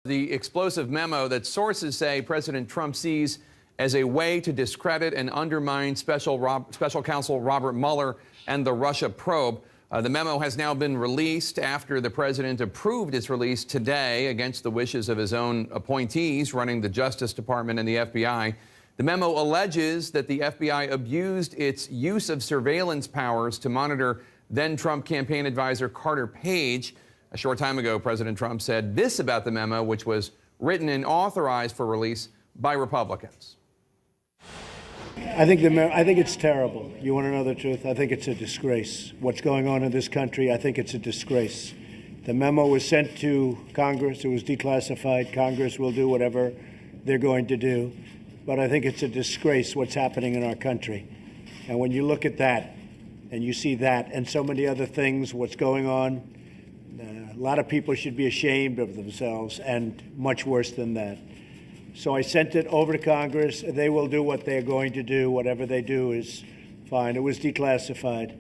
The explosive memo that sources say President Trump sees as a way to discredit and undermine special counsel Robert Mueller and the Russia probe. The memo has now been released after the president approved its release today against the wishes of his own appointees running the Justice Department and the FBI. The memo alleges that the FBI abused its use of surveillance powers to monitor then-Trump campaign advisor Carter Page. A short time ago, President Trump said this about the memo, which was written and authorized for release by Republicans. I think it's terrible. You want to know the truth? I think it's a disgrace. What's going on in this country, I think it's a disgrace. The memo was sent to Congress. It was declassified. Congress will do whatever they're going to do. But I think it's a disgrace what's happening in our country. And when you look at that and you see that and so many other things, what's going on, a lot of people should be ashamed of themselves, and much worse than that. So I sent it over to Congress. They will do what they're going to do. Whatever they do is fine. It was declassified,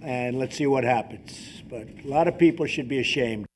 and let's see what happens. But a lot of people should be ashamed.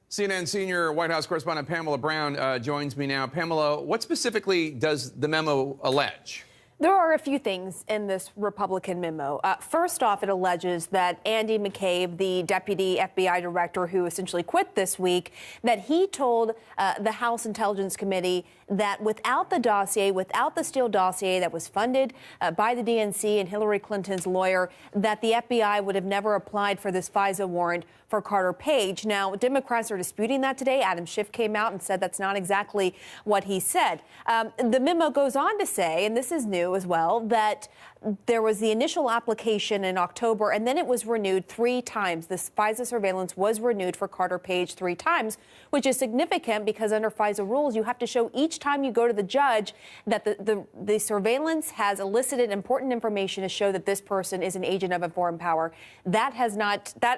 CNN senior White House correspondent Pamela Brown joins me now. Pamela, what specifically does the memo allege? There are a few things in this Republican memo. First off, it alleges that Andy McCabe, the deputy FBI director who essentially quit this week, that he told the House Intelligence Committee that without the dossier, without the Steele dossier that was funded by the DNC and Hillary Clinton's lawyer, that the FBI would have never applied for this FISA warrant for Carter Page. Now, Democrats are disputing that today. Adam Schiff came out and said that's not exactly what he said. The memo goes on to say, and this is new as well, that there was the initial application in October, and then it was renewed 3 times. This FISA surveillance was renewed for Carter Page 3 times, which is significant because under FISA rules, you have to show each time you go to the judge that the surveillance has elicited important information to show that this person is an agent of a foreign power. That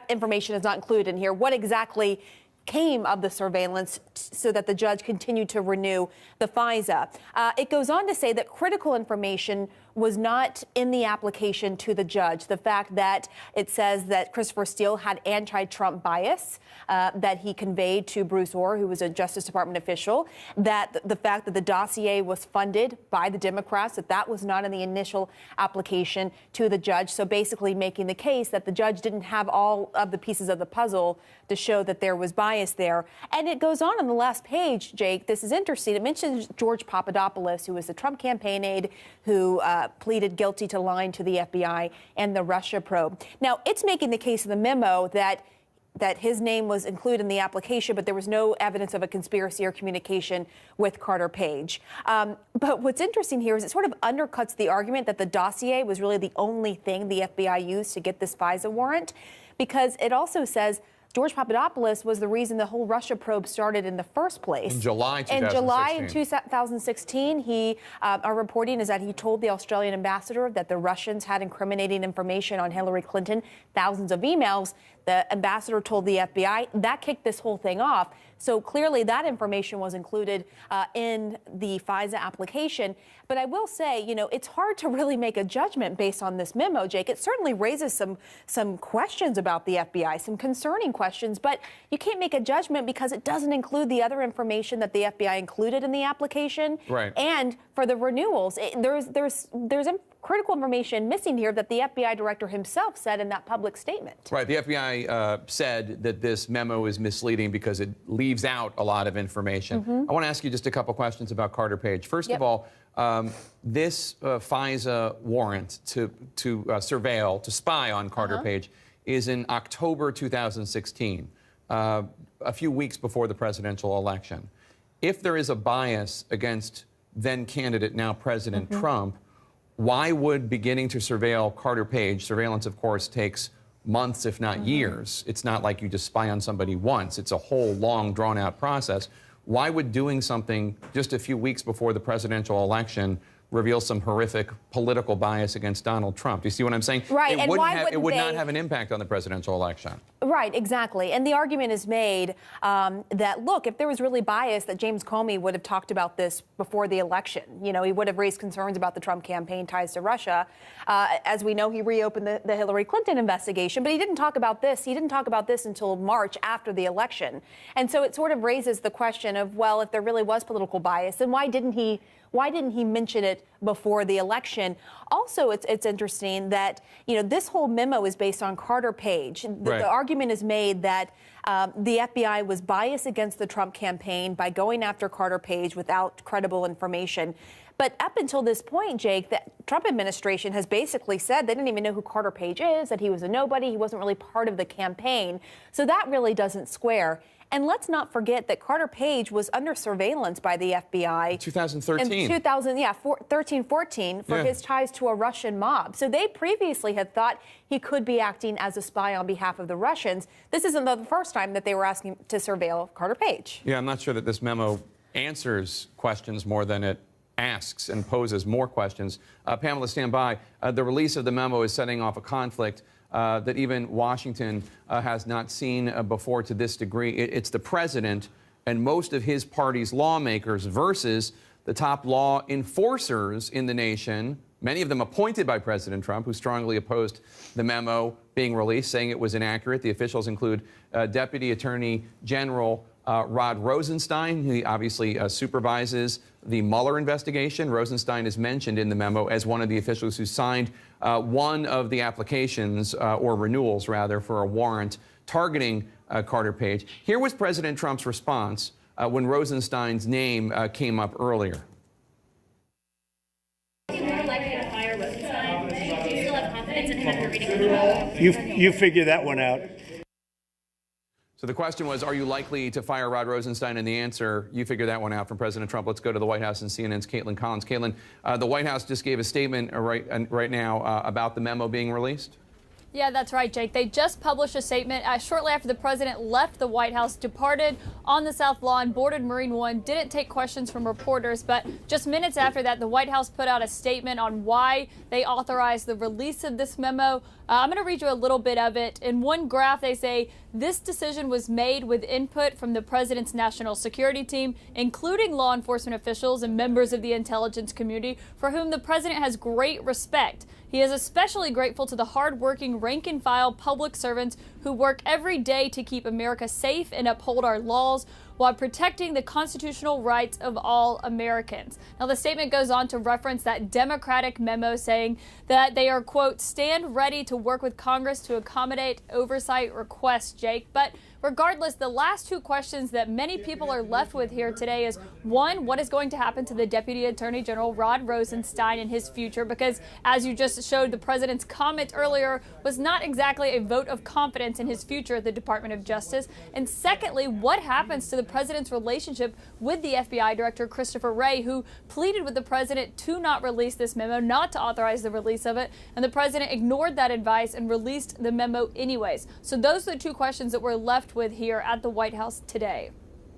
information is not included in here. What exactly came of the surveillance so that the judge continued to renew the FISA. It goes on to say that critical information was not in the application to the judge. The fact that it says that Christopher Steele had anti-Trump bias that he conveyed to Bruce Ohr, who was a Justice Department official, that the fact that the dossier was funded by the Democrats, that was not in the initial application to the judge. So basically making the case that the judge didn't have all of the pieces of the puzzle to show that there was bias there. And it goes on the last page, Jake. This is interesting. It mentions George Papadopoulos, who was the Trump campaign aide who pleaded guilty to lying to the FBI and the Russia probe. Now, it's making the case in the memo that his name was included in the application, but there was no evidence of a conspiracy or communication with Carter Page. But what's interesting here is it sort of undercuts the argument that the dossier was really the only thing the FBI used to get this FISA warrant, because it also says George Papadopoulos was the reason the whole Russia probe started in the first place. In July 2016. In July 2016, our reporting is that he told the Australian ambassador that the Russians had incriminating information on Hillary Clinton, thousands of emails. The ambassador told the FBI. That kicked this whole thing off. So clearly that information was included in the FISA application. But I will say, it's hard to really make a judgment based on this memo, Jake. It certainly raises some questions about the FBI, some concerning questions, but you can't make a judgment because it doesn't include the other information that the FBI included in the application. Right. And for the renewals, there's critical information missing here that the FBI director himself said in that public statement. Right. The FBI said that this memo is misleading because it leaves out a lot of information. Mm-hmm. I want to ask you just a couple questions about Carter Page. First of all, this FISA warrant to surveil, to spy on Carter Page is in October 2016, a few weeks before the presidential election. If there is a bias against then candidate, now President Trump, why would beginning to surveil Carter Page, surveillance, of course, takes months, if not years. It's not like you just spy on somebody once. It's a whole long, drawn-out process. Why would doing something just a few weeks before the presidential election reveal some horrific political bias against Donald Trump. Do you see what I'm saying? Right. And why it would wouldn't not they- have an impact on the presidential election. Right, exactly. And the argument is made that, look, if there was really bias, that James Comey would have talked about this before the election. You know, he would have raised concerns about the Trump campaign ties to Russia. As we know, he reopened the Hillary Clinton investigation, but he didn't talk about this. He didn't talk about this until March after the election. And so it sort of raises the question of, well, if there really was political bias, then why didn't he mention it before the election? Also, it's interesting that, you know, this whole memo is based on Carter Page. The argument is made that the FBI was biased against the Trump campaign by going after Carter Page without credible information. But up until this point, Jake, the Trump administration has basically said they didn't even know who Carter Page is, that he was a nobody, he wasn't really part of the campaign. So that really doesn't square. And let's not forget that Carter Page was under surveillance by the FBI 2013. in 13-14 for his ties to a Russian mob. So they previously had thought he could be acting as a spy on behalf of the Russians. This isn't the first time that they were asking to surveil Carter Page. Yeah, I'm not sure that this memo answers questions more than it asks and poses more questions. Pamela, stand by. The release of the memo is setting off a conflict that even Washington has not seen before to this degree. It's the president and most of his party's lawmakers versus the top law enforcers in the nation, many of them appointed by President Trump, who strongly opposed the memo being released, saying it was inaccurate. The officials include Deputy Attorney General Rod Rosenstein, who obviously supervises the Mueller investigation. Rosenstein is mentioned in the memo as one of the officials who signed one of the applications, or renewals rather, for a warrant targeting Carter Page. Here was President Trump's response when Rosenstein's name came up earlier. Are you more likely to fire Rosenstein? Do you still have confidence in him after reading the memo? You figure that one out. So the question was, are you likely to fire Rod Rosenstein? And the answer, you figure that one out from President Trump. Let's go to the White House and CNN's Caitlin Collins. Caitlin, the White House just gave a statement right now about the memo being released. Yeah, that's right, Jake. They just published a statement shortly after the president left the White House, departed on the South Lawn, boarded Marine One, didn't take questions from reporters. But just minutes after that, the White House put out a statement on why they authorized the release of this memo. I'm going to read you a little bit of it. In one graph, they say this decision was made with input from the president's national security team, including law enforcement officials and members of the intelligence community, for whom the president has great respect. He is especially grateful to the hardworking rank-and-file public servants who work every day to keep America safe and uphold our laws while protecting the constitutional rights of all Americans. Now, the statement goes on to reference that Democratic memo saying that they are, quote, stand ready to work with Congress to accommodate oversight requests, Jake. But regardless, the last two questions that many people are left with here today is, one, what is going to happen to the Deputy Attorney General Rod Rosenstein in his future? Because as you just showed, the president's comment earlier was not exactly a vote of confidence in his future at the Department of Justice. And secondly, what happens to the president's relationship with the FBI Director Christopher Wray, who pleaded with the president to not release this memo, not to authorize the release of it, and the president ignored that advice and released the memo anyways. So those are the two questions that we're left with here at the White House today.